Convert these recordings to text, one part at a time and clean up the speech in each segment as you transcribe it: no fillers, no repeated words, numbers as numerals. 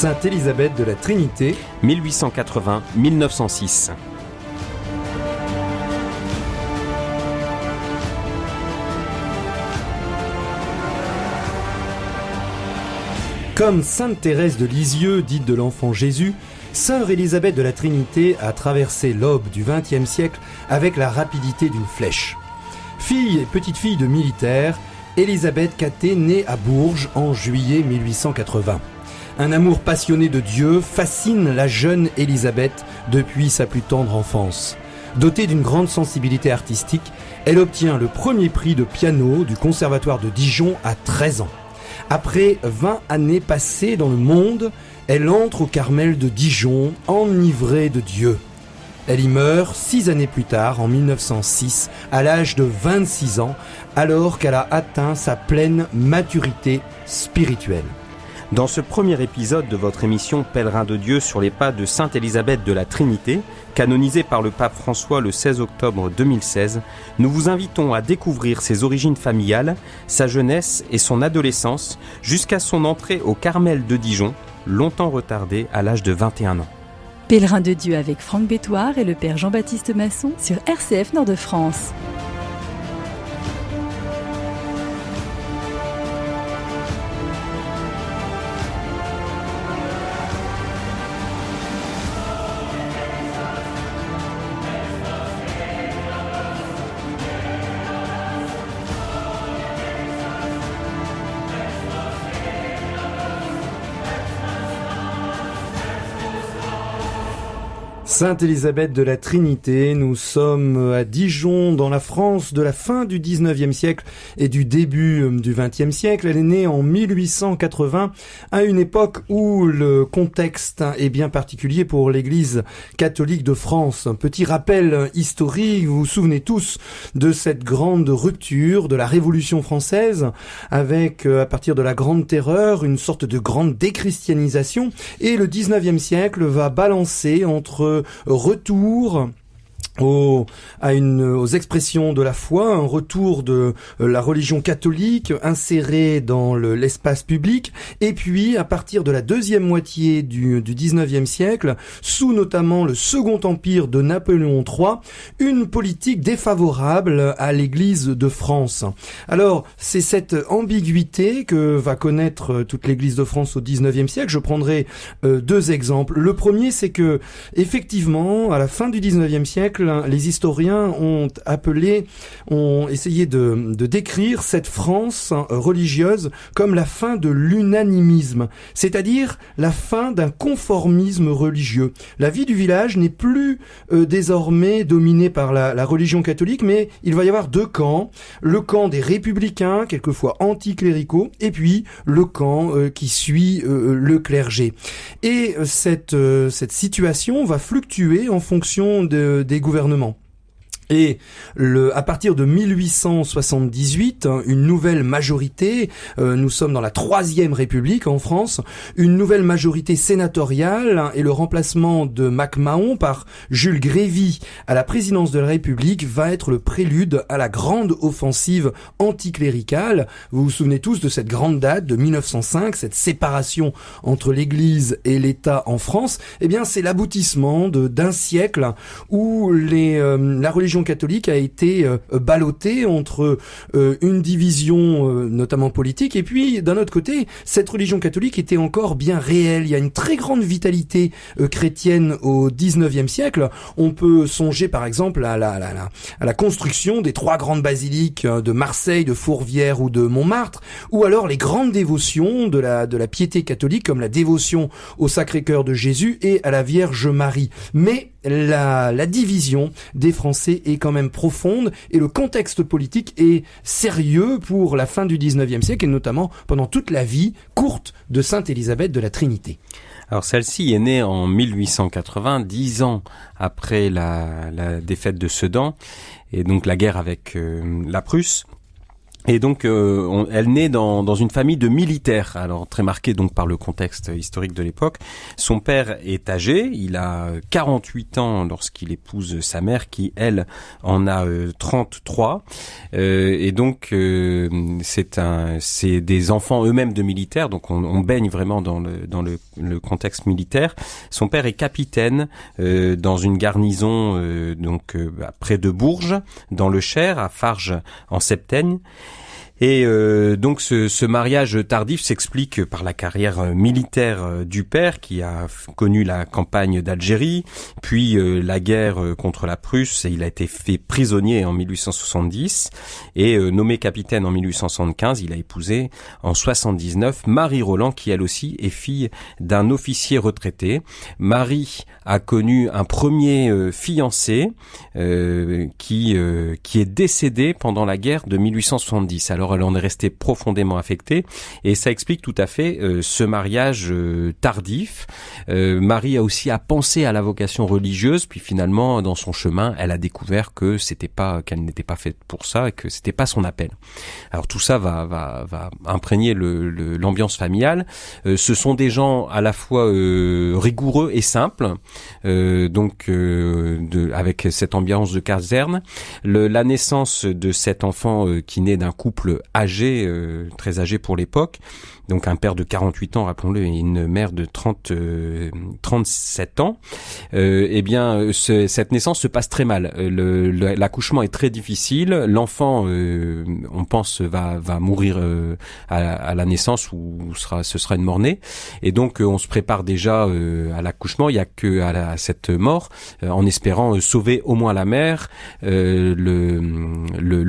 Sainte Élisabeth de la Trinité, 1880-1906. Comme Sainte Thérèse de Lisieux, dite de l'Enfant Jésus, Sœur Élisabeth de la Trinité a traversé l'aube du XXe siècle avec la rapidité d'une flèche. Fille et petite-fille de militaires, Élisabeth Catté naît à Bourges en juillet 1880. Un amour passionné de Dieu fascine la jeune Élisabeth depuis sa plus tendre enfance. Dotée d'une grande sensibilité artistique, elle obtient le premier prix de piano du Conservatoire de Dijon à 13 ans. Après 20 années passées dans le monde, elle entre au Carmel de Dijon, enivrée de Dieu. Elle y meurt 6 années plus tard, en 1906, à l'âge de 26 ans, alors qu'elle a atteint sa pleine maturité spirituelle. Dans ce premier épisode de votre émission Pèlerin de Dieu sur les pas de Sainte Élisabeth de la Trinité, canonisée par le pape François le 16 octobre 2016, nous vous invitons à découvrir ses origines familiales, sa jeunesse et son adolescence, jusqu'à son entrée au Carmel de Dijon, longtemps retardée à l'âge de 21 ans. Pèlerin de Dieu avec Franck Bétoir et le père Jean-Baptiste Masson sur RCF Nord-de-France. Sainte Élisabeth de la Trinité, nous sommes à Dijon, dans la France de la fin du 19e siècle et du début du 20e siècle. Elle est née en 1880, à une époque où le contexte est bien particulier pour l'Église catholique de France. Un petit rappel historique, vous vous souvenez tous de cette grande rupture de la Révolution française, avec, à partir de la Grande Terreur, une sorte de grande déchristianisation, et le 19e siècle va balancer entre retour aux expressions de la foi, un retour de la religion catholique insérée dans l'espace public, et puis à partir de la deuxième moitié du 19e siècle, sous notamment le Second Empire de Napoléon III, une politique défavorable à l'Église de France. Alors, c'est cette ambiguïté que va connaître toute l'Église de France au 19e siècle. Je prendrai deux exemples. Le premier, c'est que, effectivement, à la fin du 19e siècle, les historiens ont essayé de décrire cette France religieuse comme la fin de l'unanimisme, c'est-à-dire la fin d'un conformisme religieux. La vie du village n'est plus désormais dominée par la religion catholique, mais il va y avoir deux camps, le camp des républicains, quelquefois anticléricaux, et puis le camp qui suit le clergé. Et cette situation va fluctuer en fonction des gouvernements. Et à partir de 1878, une nouvelle majorité, nous sommes dans la Troisième République en France, une nouvelle majorité sénatoriale et le remplacement de MacMahon par Jules Grévy à la présidence de la République va être le prélude à la grande offensive anticléricale. Vous vous souvenez tous de cette grande date de 1905, cette séparation entre l'Église et l'État en France. Eh bien, c'est l'aboutissement d'un siècle où la religion catholique a été ballottée entre une division notamment politique, et puis d'un autre côté cette religion catholique était encore bien réelle. Il y a une très grande vitalité chrétienne au 19e siècle. On peut songer par exemple à la construction des trois grandes basiliques de Marseille, de Fourvière ou de Montmartre, ou alors les grandes dévotions de la piété catholique comme la dévotion au Sacré-Cœur de Jésus et à la Vierge Marie. Mais la division des Français est quand même profonde et le contexte politique est sérieux pour la fin du 19e siècle et notamment pendant toute la vie courte de Sainte Élisabeth de la Trinité. Alors celle-ci est née en 1880, 10 ans après la défaite de Sedan et donc la guerre avec la Prusse. Et donc, elle naît dans une famille de militaires, alors très marquée donc par le contexte historique de l'époque. Son père est âgé, il a 48 ans lorsqu'il épouse sa mère, qui elle en a 33. Et donc, c'est des enfants eux-mêmes de militaires, donc on baigne vraiment dans le contexte militaire. Son père est capitaine dans une garnison près de Bourges, dans le Cher, à Farges en Septaigne. Et donc ce mariage tardif s'explique par la carrière militaire du père, qui a connu la campagne d'Algérie, puis la guerre contre la Prusse, et il a été fait prisonnier en 1870 et nommé capitaine en 1875. Il a épousé en 79 Marie Roland, qui elle aussi est fille d'un officier retraité. Marie a connu un premier fiancé qui est décédé pendant la guerre de 1870. Alors elle en est restée profondément affectée, et ça explique tout à fait ce mariage tardif. Marie a aussi pensé à la vocation religieuse, puis finalement dans son chemin elle a découvert qu'elle n'était pas faite pour ça, et que c'était pas son appel. Alors tout ça va imprégner l'ambiance familiale. Ce sont des gens à la fois rigoureux et simples, avec cette ambiance de caserne. La naissance de cet enfant qui naît d'un couple âgé, très âgé pour l'époque, donc un père de 48 ans, rappelons-le, et une mère de 37 ans, cette naissance se passe très mal. L'accouchement est très difficile. L'enfant, on pense, va mourir à la naissance, ou ce sera une mort-née. Et donc, on se prépare déjà à l'accouchement. Il y a que à cette mort, en espérant sauver au moins la mère.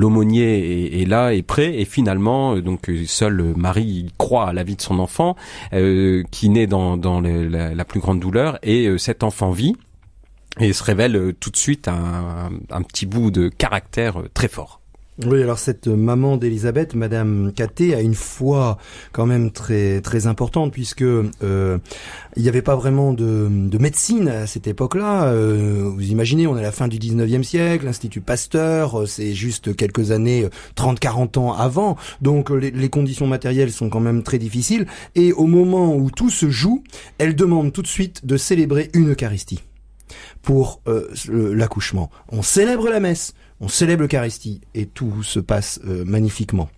L'aumônier est là, est prêt, et finalement, seule Marie croit à la vie de son enfant, qui naît dans la plus grande douleur, et cet enfant vit et se révèle tout de suite un petit bout de caractère très fort. Oui, alors cette maman d'Élisabeth, Madame Catté, a une foi quand même très très importante, puisque il n'y avait pas vraiment de médecine à cette époque-là. Vous imaginez, on est à la fin du 19e siècle, l'Institut Pasteur, c'est juste quelques années, 30-40 ans avant, donc les conditions matérielles sont quand même très difficiles, et au moment où tout se joue, elle demande tout de suite de célébrer une Eucharistie pour l'accouchement. On célèbre la messe, on célèbre l'Eucharistie, et tout se passe magnifiquement.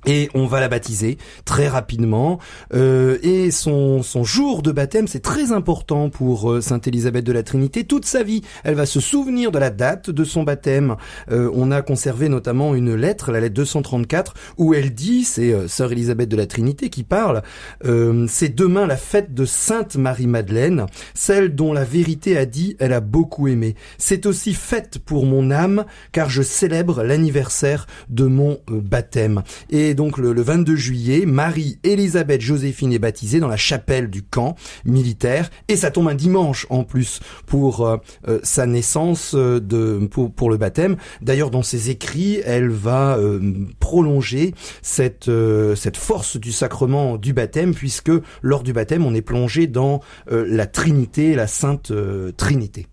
Et on va la baptiser très rapidement, et son jour de baptême, c'est très important pour Sainte Élisabeth de la Trinité. Toute sa vie, elle va se souvenir de la date de son baptême. On a conservé notamment une lettre, la lettre 234, où elle dit, c'est Sœur Élisabeth de la Trinité qui parle, c'est demain la fête de Sainte Marie-Madeleine, celle dont la vérité a dit elle a beaucoup aimé. C'est aussi fête pour mon âme, car je célèbre l'anniversaire de mon baptême. Et donc le 22 juillet, Marie-Élisabeth Joséphine est baptisée dans la chapelle du camp militaire, et ça tombe un dimanche en plus pour sa naissance, pour le baptême. D'ailleurs, dans ses écrits, elle va prolonger cette force du sacrement du baptême, puisque lors du baptême, on est plongé dans la Trinité, la Sainte Trinité.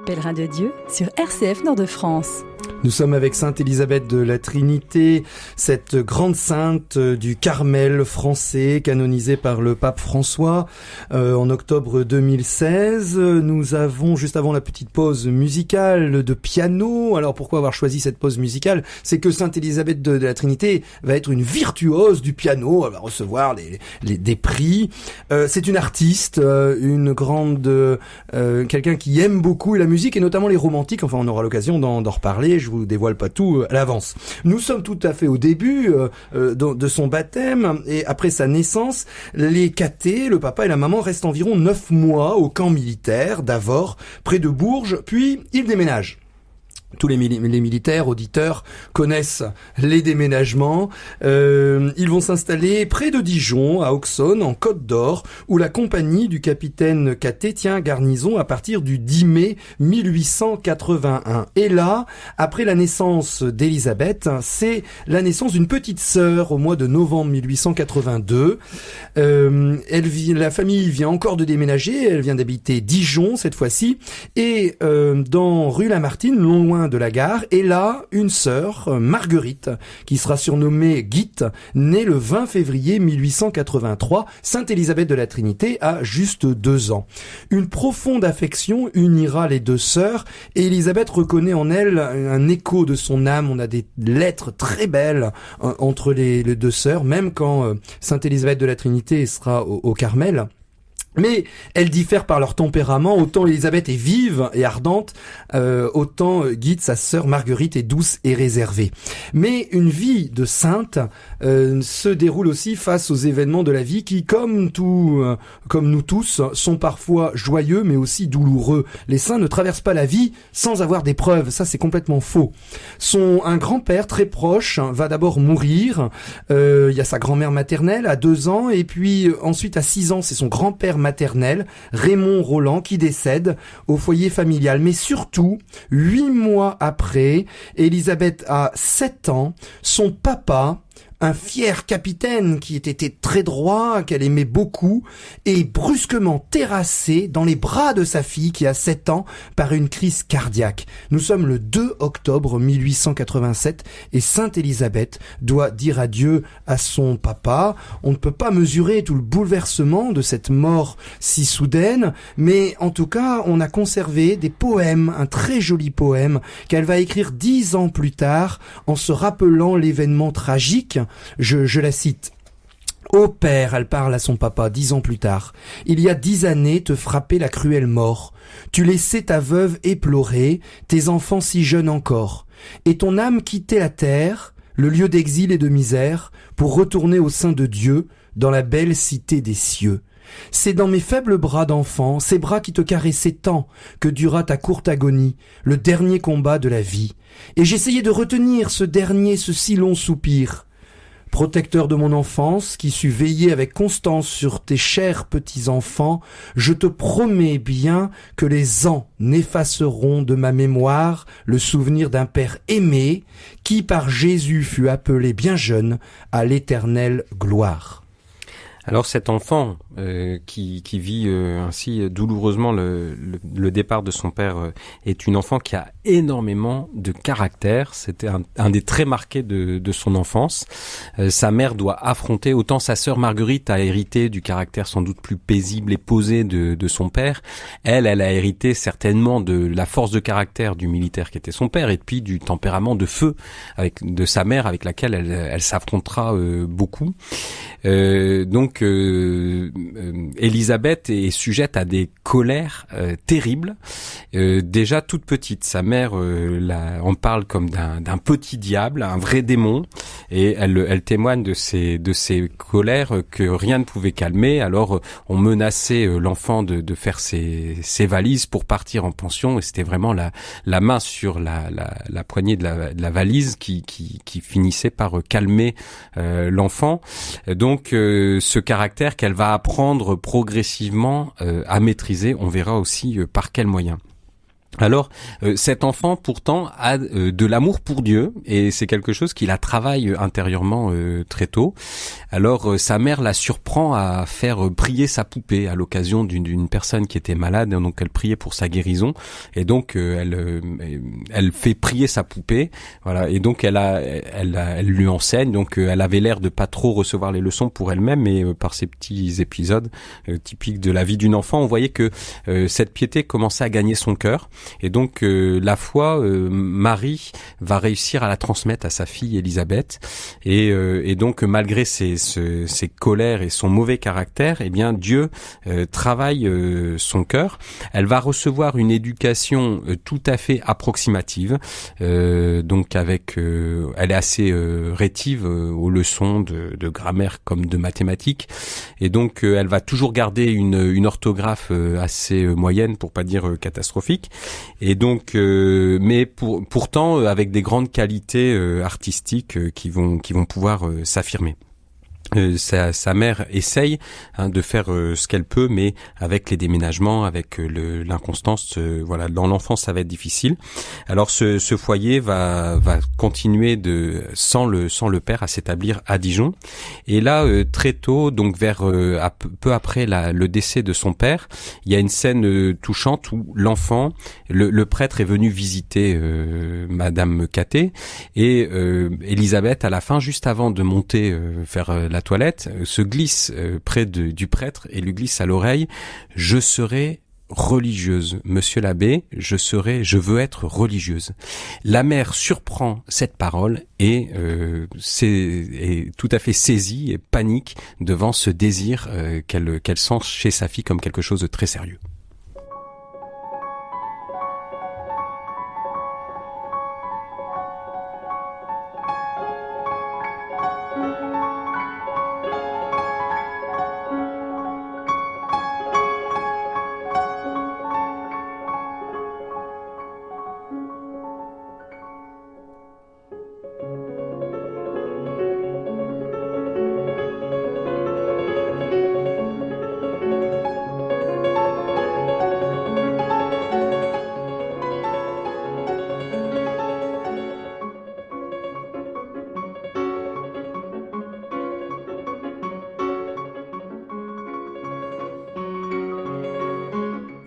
Pèlerin de Dieu sur RCF Nord-de-France. Nous sommes avec Sainte Élisabeth de la Trinité, cette grande sainte du Carmel français, canonisée par le pape François en octobre 2016. Nous avons, juste avant la petite pause musicale de piano, alors pourquoi avoir choisi cette pause musicale? C'est que Sainte Élisabeth de la Trinité va être une virtuose du piano, elle va recevoir des prix. C'est une artiste, une grande... quelqu'un qui aime beaucoup la musique, et notamment les romantiques, enfin on aura l'occasion d'en reparler, voyez, je vous dévoile pas tout à l'avance. Nous sommes tout à fait au début de son baptême, et après sa naissance, les cathés, le papa et la maman, restent environ 9 mois au camp militaire d'Avord, près de Bourges, puis ils déménagent. Tous les militaires, auditeurs, connaissent les déménagements. Ils vont s'installer près de Dijon, à Auxonne, en Côte d'Or, où la compagnie du capitaine Catté tient garnison à partir du 10 mai 1881. Et là, après la naissance d'Élisabeth, c'est la naissance d'une petite sœur au mois de novembre 1882. La famille vient encore de déménager, elle vient d'habiter Dijon cette fois-ci, et dans rue Lamartine, non loin de la gare, et là, une sœur, Marguerite, qui sera surnommée Guite, née le 20 février 1883, Sainte Élisabeth de la Trinité a juste 2 ans. Une profonde affection unira les deux sœurs, et Élisabeth reconnaît en elle un écho de son âme. On a des lettres très belles entre les deux sœurs, même quand Sainte Élisabeth de la Trinité sera au Carmel. Mais elles diffèrent par leur tempérament. Autant Élisabeth est vive et ardente, autant Guide, sa sœur Marguerite, est douce et réservée. Mais une vie de sainte se déroule aussi face aux événements de la vie qui, comme nous tous, sont parfois joyeux mais aussi douloureux. Les saints ne traversent pas la vie sans avoir d'épreuves. Ça, c'est complètement faux. Un grand-père très proche va d'abord mourir. Il y a sa grand-mère maternelle à 2 ans, et puis ensuite à 6 ans, c'est son grand-père maternel, Raymond Roland, qui décède au foyer familial. Mais surtout, 8 mois après, Élisabeth a 7 ans, son papa, un fier capitaine qui était très droit, qu'elle aimait beaucoup, est brusquement terrassé dans les bras de sa fille qui a 7 ans par une crise cardiaque. Nous sommes le 2 octobre 1887 et Sainte Élisabeth doit dire adieu à son papa. On ne peut pas mesurer tout le bouleversement de cette mort si soudaine, mais en tout cas, on a conservé des poèmes, un très joli poème qu'elle va écrire 10 ans plus tard en se rappelant l'événement tragique. Je la cite. « Ô père, elle parle à son papa 10 ans plus tard, il y a 10 années te frappait la cruelle mort. Tu laissais ta veuve éplorée, tes enfants si jeunes encore. Et ton âme quittait la terre, le lieu d'exil et de misère, pour retourner au sein de Dieu, dans la belle cité des cieux. C'est dans mes faibles bras d'enfant, ces bras qui te caressaient tant, que dura ta courte agonie, le dernier combat de la vie. Et j'essayais de retenir ce si long soupir. Protecteur de mon enfance, qui sut veiller avec constance sur tes chers petits-enfants, je te promets bien que les ans n'effaceront de ma mémoire le souvenir d'un père aimé, qui par Jésus fut appelé bien jeune à l'éternelle gloire. » Alors cet enfant qui vit ainsi douloureusement le départ de son père est une enfant qui a énormément de caractère. C'était un des traits marqués de son enfance. Sa mère doit affronter, autant sa sœur Marguerite a hérité du caractère sans doute plus paisible et posé de son père. Elle a hérité certainement de la force de caractère du militaire qui était son père, et puis du tempérament de feu de sa mère avec laquelle elle s'affrontera beaucoup. Donc Élisabeth est sujette à des colères terribles. Déjà toute petite, sa mère on parle comme d'un petit diable, un vrai démon, et elle témoigne de ces colères que rien ne pouvait calmer. Alors on menaçait l'enfant de faire ses valises pour partir en pension, et c'était vraiment la main sur la poignée de la valise qui finissait par calmer l'enfant. Donc ce caractère qu'elle va apprendre progressivement à maîtriser, on verra aussi par quels moyens. Alors, cet enfant, pourtant, a de l'amour pour Dieu, et c'est quelque chose qui la travaille intérieurement très tôt. Alors, sa mère la surprend à faire prier sa poupée à l'occasion d'une personne qui était malade, donc elle priait pour sa guérison, et donc elle fait prier sa poupée, voilà, et donc elle lui enseigne. Donc elle avait l'air de pas trop recevoir les leçons pour elle-même, mais par ces petits épisodes typiques de la vie d'une enfant, on voyait que cette piété commençait à gagner son cœur. Et donc la foi, Marie va réussir à la transmettre à sa fille Élisabeth. Et donc malgré ses colères et son mauvais caractère, eh bien Dieu travaille son cœur. Elle va recevoir une éducation tout à fait approximative. Donc avec, elle est assez rétive aux leçons de grammaire comme de mathématiques. Et donc elle va toujours garder une orthographe assez moyenne, pour pas dire catastrophique. Et donc, mais pourtant avec des grandes qualités artistiques qui vont pouvoir s'affirmer. Sa mère essaye de faire ce qu'elle peut, mais avec les déménagements, avec l'inconstance, voilà, dans l'enfance ça va être difficile. Alors ce foyer va continuer sans le père à s'établir à Dijon. Et là très tôt, donc peu après le décès de son père, il y a une scène touchante où l'enfant, le prêtre est venu visiter Madame Catté, et Élisabeth à la fin, juste avant de monter faire la toilette, se glisse près du prêtre et lui glisse à l'oreille: je serai religieuse, monsieur l'abbé, je veux être religieuse. La mère surprend cette parole et est tout à fait saisie et panique devant ce désir qu'elle sent chez sa fille comme quelque chose de très sérieux.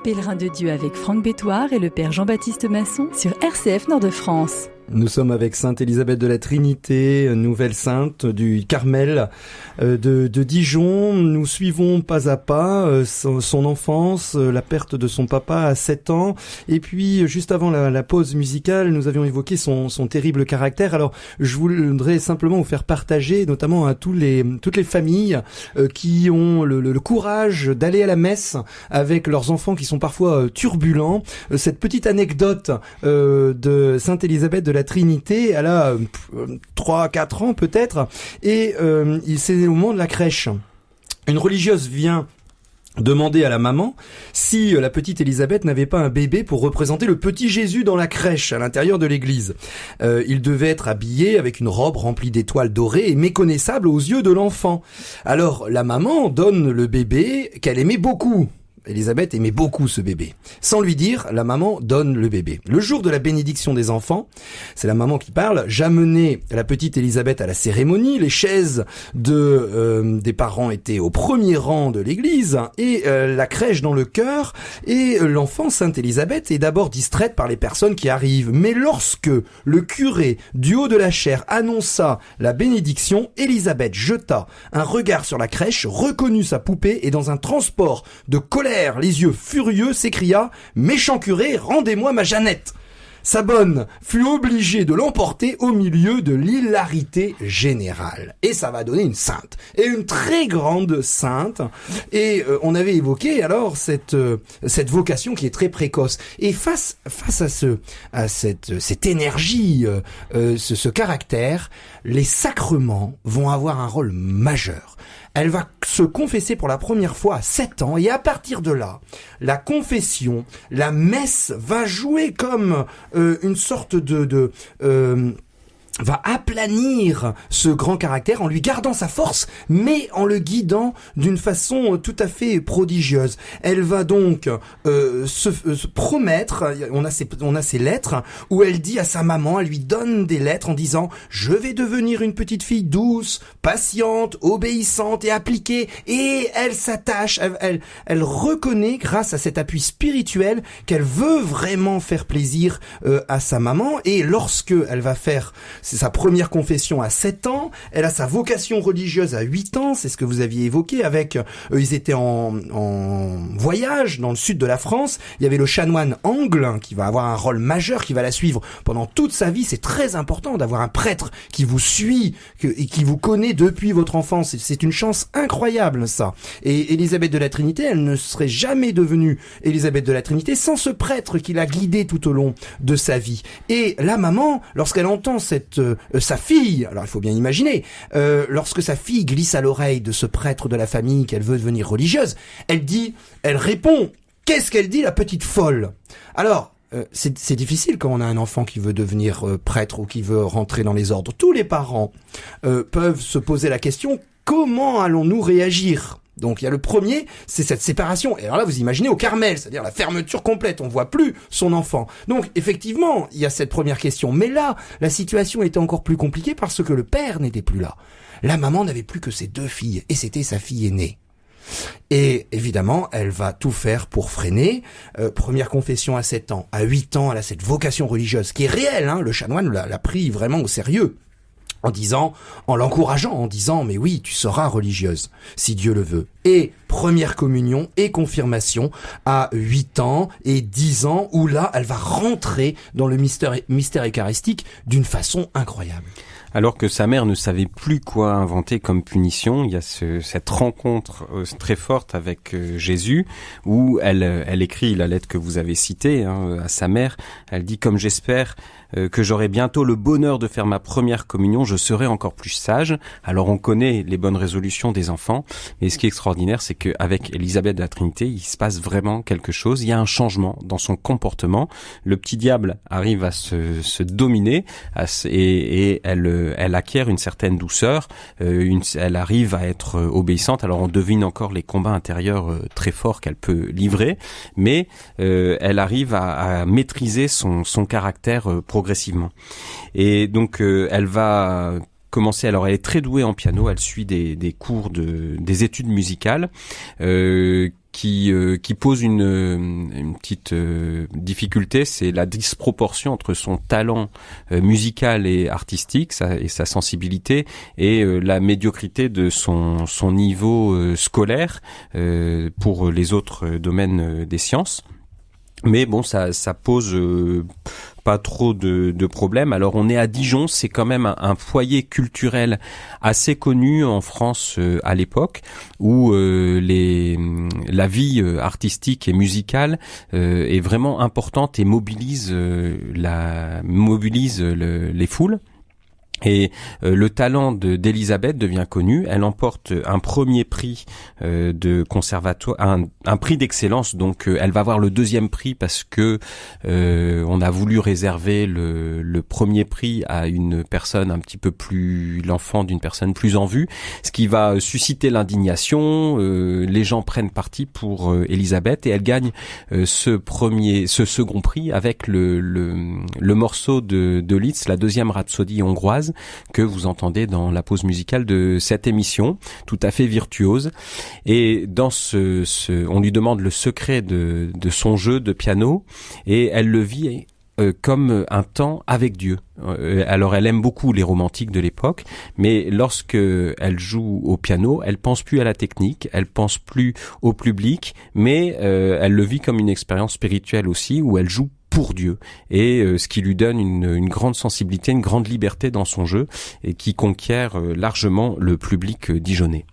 Pèlerin de Dieu avec Franck Bétoir et le Père Jean-Baptiste Masson sur RCF Nord-de-France. Nous sommes avec Sainte Élisabeth de la Trinité, nouvelle sainte du Carmel de Dijon. Nous suivons pas à pas son enfance, la perte de son papa à 7 ans. Et puis, juste avant la pause musicale, nous avions évoqué son terrible caractère. Alors, je voudrais simplement vous faire partager, notamment à toutes les familles qui ont le courage d'aller à la messe avec leurs enfants qui sont parfois turbulents. Cette petite anecdote de Sainte Élisabeth de la Trinité, elle a 3-4 ans peut-être, et c'est au moment de la crèche. Une religieuse vient demander à la maman si la petite Élisabeth n'avait pas un bébé pour représenter le petit Jésus dans la crèche à l'intérieur de l'église. Il devait être habillé avec une robe remplie d'étoiles dorées et méconnaissable aux yeux de l'enfant. Alors la maman donne le bébé qu'elle aimait beaucoup. Élisabeth aimait beaucoup ce bébé. Sans lui dire, la maman donne le bébé. Le jour de la bénédiction des enfants, c'est la maman qui parle, j'amenais la petite Élisabeth à la cérémonie, les chaises des parents étaient au premier rang de l'église, et la crèche dans le chœur, et l'enfant Sainte Élisabeth est d'abord distraite par les personnes qui arrivent. Mais lorsque le curé, du haut de la chaire, annonça la bénédiction, Élisabeth jeta un regard sur la crèche, reconnut sa poupée, et dans un transport de colère, les yeux furieux, s'écria « Méchant curé, rendez-moi ma Jeannette !» Sa bonne fut obligée de l'emporter au milieu de l'hilarité générale. Et ça va donner une sainte. Et une très grande sainte. Et on avait évoqué alors cette vocation qui est très précoce. Et face à cette énergie, ce caractère, les sacrements vont avoir un rôle majeur. Elle va se confesser pour la première fois à 7 ans, et à partir de là, la confession, la messe va jouer comme une sorte va aplanir ce grand caractère en lui gardant sa force, mais en le guidant d'une façon tout à fait prodigieuse. Elle va donc se promettre, on a ces lettres où elle dit à sa maman, elle lui donne des lettres en disant « Je vais devenir une petite fille douce, patiente, obéissante et appliquée ». Et elle s'attache, elle reconnaît grâce à cet appui spirituel qu'elle veut vraiment faire plaisir à sa maman. Et lorsque elle va faire c'est sa première confession à 7 ans. Elle a sa vocation religieuse à 8 ans. C'est ce que vous aviez évoqué avec, ils étaient en voyage dans le sud de la France. Il y avait le chanoine Angle qui va avoir un rôle majeur, qui va la suivre pendant toute sa vie. C'est très important d'avoir un prêtre qui vous suit et qui vous connaît depuis votre enfance. C'est une chance incroyable, ça. Et Élisabeth de la Trinité, elle ne serait jamais devenue Élisabeth de la Trinité sans ce prêtre qui l'a guidée tout au long de sa vie. Et la maman, lorsqu'elle entend sa fille, alors il faut bien imaginer, lorsque sa fille glisse à l'oreille de ce prêtre de la famille qu'elle veut devenir religieuse, elle répond, qu'est-ce qu'elle dit, la petite folle? Alors, c'est difficile quand on a un enfant qui veut devenir prêtre ou qui veut rentrer dans les ordres. Tous les parents peuvent se poser la question, comment allons-nous réagir? Donc il y a le premier, c'est cette séparation. Et alors là, vous imaginez au Carmel, c'est-à-dire la fermeture complète, on voit plus son enfant. Donc effectivement, il y a cette première question. Mais là, la situation était encore plus compliquée parce que le père n'était plus là. La maman n'avait plus que ses 2 filles, et c'était sa fille aînée. Et évidemment, elle va tout faire pour freiner. Première confession à 7 ans. À 8 ans, elle a cette vocation religieuse qui est réelle. Le chanoine l'a pris vraiment au sérieux. En l'encourageant, en disant, mais oui, tu seras religieuse, si Dieu le veut. Et première communion et confirmation à 8 ans et 10 ans, où là, elle va rentrer dans le mystère eucharistique d'une façon incroyable. Alors que sa mère ne savait plus quoi inventer comme punition, il y a cette rencontre très forte avec Jésus, où elle écrit la lettre que vous avez citée à sa mère. Elle dit, comme j'espère que j'aurai bientôt le bonheur de faire ma première communion, je serai encore plus sage. Alors on connaît les bonnes résolutions des enfants, mais ce qui est extraordinaire, c'est qu'avec Élisabeth de la Trinité, il se passe vraiment quelque chose. Il y a un changement dans son comportement. Le petit diable arrive à se dominer et elle acquiert une certaine douceur. Elle arrive à être obéissante. Alors on devine encore les combats intérieurs très forts qu'elle peut livrer, mais elle arrive à maîtriser son caractère progressivement. Et donc elle va commencer, alors elle est très douée en piano, elle suit des cours des études musicales qui pose une petite difficulté, c'est la disproportion entre son talent musical et artistique et sa sensibilité et la médiocrité de son niveau scolaire pour les autres domaines des sciences. Mais bon, ça pose pas trop de problèmes. Alors on est à Dijon, c'est quand même un foyer culturel assez connu en France à l'époque, où la vie artistique et musicale est vraiment importante et mobilise les foules. Et le talent d'Élisabeth devient connu. Elle emporte un premier prix de conservatoire, un prix d'excellence. Donc elle va avoir le 2e prix parce que on a voulu réserver le premier prix à une personne un petit peu plus, l'enfant d'une personne plus en vue, ce qui va susciter l'indignation. Les gens prennent parti pour Élisabeth et elle gagne ce second prix avec le morceau de Liszt, la 2e rhapsodie hongroise, que vous entendez dans la pause musicale de cette émission, tout à fait virtuose. Et dans on lui demande le secret de son jeu de piano et elle le vit comme un temps avec Dieu. Alors elle aime beaucoup les romantiques de l'époque, mais lorsque elle joue au piano, elle pense plus à la technique, elle pense plus au public, mais elle le vit comme une expérience spirituelle aussi, où elle joue pour Dieu, et ce qui lui donne une grande sensibilité, une grande liberté dans son jeu, et qui conquiert largement le public dijonnais.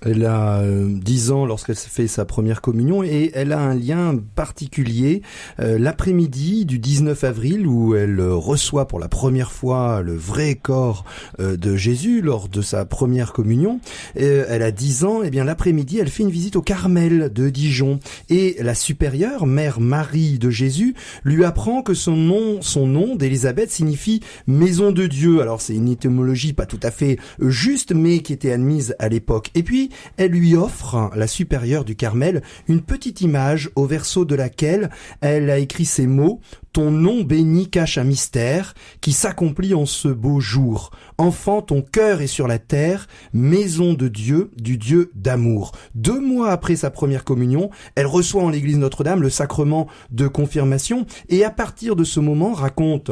Elle a 10 ans lorsqu'elle fait sa première communion et elle a un lien particulier l'après-midi du 19 avril où elle reçoit pour la première fois le vrai corps de Jésus lors de sa première communion. Elle a 10 ans, et bien l'après-midi elle fait une visite au Carmel de Dijon et la supérieure, Mère Marie de Jésus, lui apprend que son nom d'Élisabeth signifie maison de Dieu. Alors c'est une étymologie pas tout à fait juste mais qui était admise à l'époque. Et puis elle lui offre, la supérieure du Carmel, une petite image au verso de laquelle elle a écrit ces mots: « Ton nom béni cache un mystère qui s'accomplit en ce beau jour. Enfant, ton cœur est sur la terre, maison de Dieu, du Dieu d'amour. » 2 mois après sa première communion, elle reçoit en l'église Notre-Dame le sacrement de confirmation et à partir de ce moment, raconte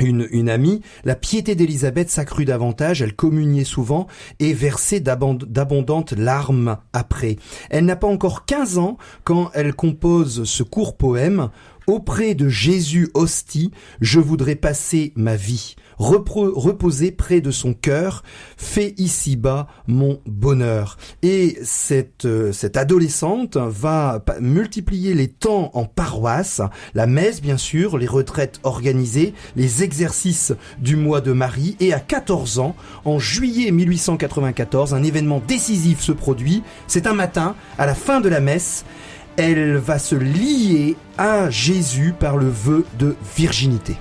une amie, la piété d'Élisabeth s'accrut davantage, elle communiait souvent et versait d'abondantes larmes après. Elle n'a pas encore 15 ans quand elle compose ce court poème. Auprès de Jésus hostie, je voudrais passer ma vie, reposer près de son cœur, fais ici-bas mon bonheur. Et cette adolescente va multiplier les temps en paroisse, la messe bien sûr, les retraites organisées, les exercices du mois de Marie, et à 14 ans, en juillet 1894, un événement décisif se produit. C'est un matin, à la fin de la messe, elle va se lier à Jésus par le vœu de virginité.